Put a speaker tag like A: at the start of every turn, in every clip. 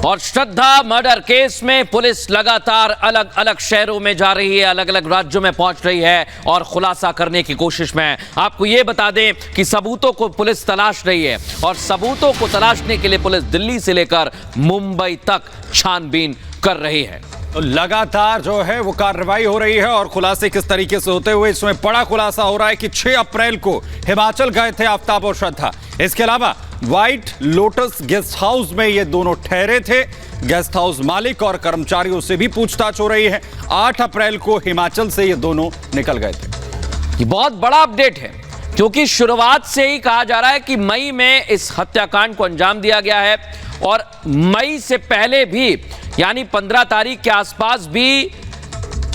A: और श्रद्धा murder case में police लगातार अलग अलग शहरों में जा रही है, अलग अलग राज्यों में पहुंच रही है और खुलासा करने की कोशिश में है। आपको यह बता दें कि सबूतों को पुलिस तलाश रही है और सबूतों को तलाशने के लिए पुलिस दिल्ली से लेकर मुंबई तक छानबीन कर रही है।
B: तो लगातार जो है वो कार्रवाई हो रही है और खुलासे किस तरीके से होते हुए इसमें बड़ा खुलासा हो रहा है कि 6 अप्रैल को हिमाचल गए थे आफ्ताब और श्रद्धा। इसके अलावा व्हाइट लोटस गेस्ट हाउस में ये दोनों ठहरे थे। गेस्ट हाउस मालिक और कर्मचारियों से भी पूछताछ हो रही है। 8 अप्रैल को हिमाचल से ये दोनों निकल गए थे।
A: ये बहुत बड़ा अपडेट है क्योंकि शुरुआत से ही कहा जा रहा है कि मई में इस हत्याकांड को अंजाम दिया गया है और मई से पहले भी यानी 15 तारीख के आसपास भी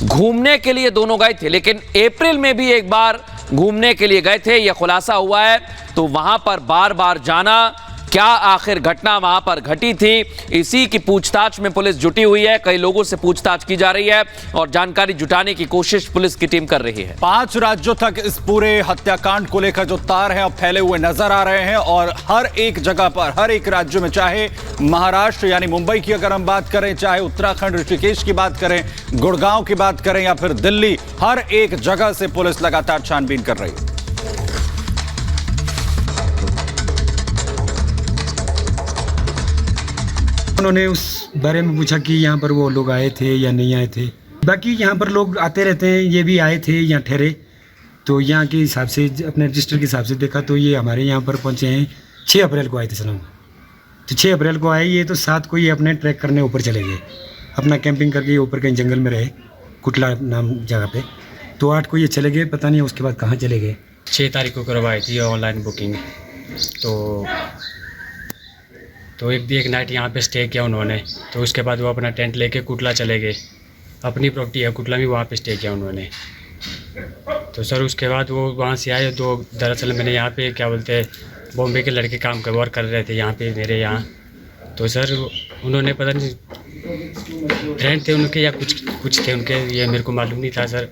A: घूमने के लिए दोनों गए थे, लेकिन अप्रैल में भी एक बार घूमने के लिए गए थे। यह खुलासा हुआ है। तो वहां पर बार बार जाना, क्या आखिर घटना वहां पर घटी थी, इसी की पूछताछ में पुलिस जुटी हुई है। कई लोगों से पूछताछ की जा रही है और जानकारी जुटाने की कोशिश पुलिस की टीम कर रही है।
B: 5 राज्यों तक इस पूरे हत्याकांड को लेकर जो तार हैं अब फैले हुए नजर आ रहे हैं और हर एक जगह पर, हर एक राज्य में, चाहे महाराष्ट्र यानी मुंबई की अगर हम बात करें, चाहे उत्तराखंड ऋषिकेश की बात करें, गुड़गांव की बात करें या फिर दिल्ली, हर एक जगह से पुलिस लगातार छानबीन कर रही है।
C: उन्होंने उस बारे में पूछा कि यहाँ पर वो लोग आए थे या नहीं आए थे। बाकी यहाँ पर लोग आते रहते हैं, ये भी आए थे, यहाँ ठहरे। तो यहाँ के हिसाब से, अपने रजिस्टर के हिसाब से देखा तो ये हमारे यहाँ पर पहुँचे हैं 6 अप्रैल को आए थे सनम। तो 6 अप्रैल को आए ये, तो 7 को ये अपने ट्रैक करने ऊपर चले गए, अपना कैंपिंग करके ऊपर कहीं जंगल में रहे, कुटला नाम जगह पे। तो 8 को ये चले गए, पता नहीं उसके बाद कहाँ चले गए।
D: 6 तारीख को करवाई थी ऑनलाइन बुकिंग। तो एक नाइट यहाँ पे स्टे किया उन्होंने। तो उसके बाद वो अपना टेंट लेके कुटला चले गए। अपनी प्रॉपर्टी है कुटला में, वहाँ पे स्टे किया उन्होंने। तो सर उसके बाद वो वहाँ से आए। तो दरअसल मैंने यहाँ पे क्या बोलते हैं, बॉम्बे के लड़के काम वर्क कर रहे थे यहाँ पे मेरे यहाँ। तो सर उन्होंने पता नहीं फ्रेंड थे उनके या कुछ थे उनके, ये मेरे को मालूम नहीं था सर।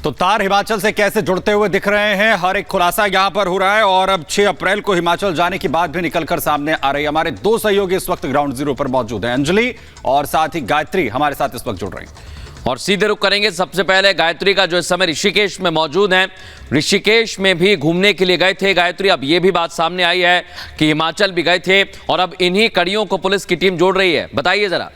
B: तो तार हिमाचल से कैसे जुड़ते हुए दिख रहे हैं, हर एक खुलासा यहां पर हो रहा है और अब 6 अप्रैल को हिमाचल जाने की बात भी निकलकर सामने आ रही है। हमारे 2 सहयोगी इस वक्त ग्राउंड जीरो पर मौजूद हैं, अंजलि और साथ ही गायत्री हमारे साथ इस वक्त जुड़ रही हैं
A: और सीधे रुख करेंगे सबसे पहले गायत्री का, जो इस समय ऋषिकेश में मौजूद है। ऋषिकेश में भी घूमने के लिए गए थे गायत्री। अब यह भी बात सामने आई है कि हिमाचल भी गए थे और अब इन्हीं कड़ियों को पुलिस की टीम जोड़ रही है, बताइए जरा।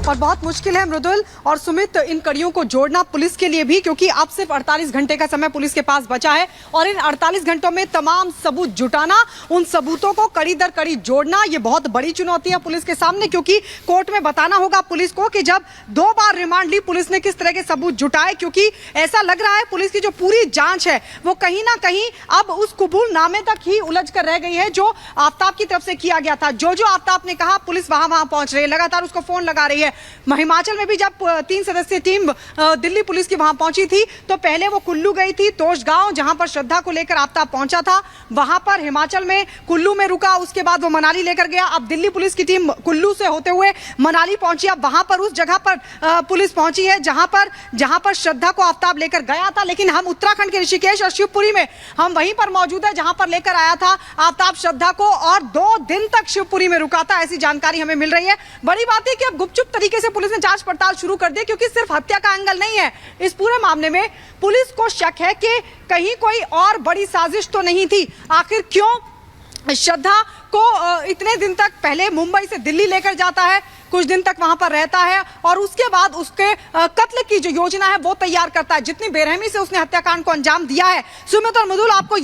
E: और बहुत मुश्किल है मृदुल और सुमित इन कड़ियों को जोड़ना पुलिस के लिए भी, क्योंकि अब सिर्फ 48 घंटे का समय पुलिस के पास बचा है और इन 48 घंटों में तमाम सबूत जुटाना, उन सबूतों को कड़ी दर कड़ी जोड़ना, ये बहुत बड़ी चुनौती है पुलिस के सामने। क्योंकि कोर्ट में बताना होगा पुलिस को कि जब 2 बार रिमांड ली पुलिस ने, किस तरह के सबूत जुटाए। क्योंकि ऐसा लग रहा है पुलिस की जो पूरी जांच है वो कहीं ना कहीं अब उस कबूलनामे तक ही उलझ कर रह गई है जो आफ्ताब की तरफ से किया गया था। जो आफ्ताब ने कहा पुलिस वहां पहुंच रही है, लगातार उसको फोन लगा रही है। हिमाचल में भी जब 3 सदस्यीय टीम दिल्ली पुलिस की वहां पहुंची थी तो पहले वो कुल्लू गई थी, तोशगांव, जहां पर श्रद्धा को लेकर आफ्ताब पहुंचा था। वहां पर हिमाचल में कुल्लू में रुका, उसके बाद वो मनाली लेकर गया। अब दिल्ली पुलिस की टीम कुल्लू से होते हुए मनाली पहुंची। अब वहां पर उस जगह पर पुलिस पहुंची है जहां पर श्रद्धा को आफ्ताब लेकर गया था। लेकिन हम उत्तराखंड के ऋषिकेश और शिवपुरी में हम वहीं पर मौजूद है जहां पर लेकर आया था आफ्ताब श्रद्धा को और 2 दिन तक शिवपुरी में रुका था, ऐसी जानकारी हमें मिल रही है। बड़ी बात है कि अब गुपचुप तरीके से पुलिस ने जांच पड़ताल शुरू कर दी, क्योंकि सिर्फ हत्या का एंगल नहीं है इस पूरे मामले में। पुलिस को शक है कि कहीं कोई और बड़ी साजिश तो नहीं थी। आखिर क्यों श्रद्धा को इतने दिन तक पहले मुंबई से दिल्ली लेकर जाता है, कुछ दिन तक वहां पर रहता है और उसके बाद उसके कत्ल की जो योजना है वो तैयार करता है। जितनी बेरहमी से उसने हत्याकांड को अंजाम दिया है, सुमित और मृदुल, आपको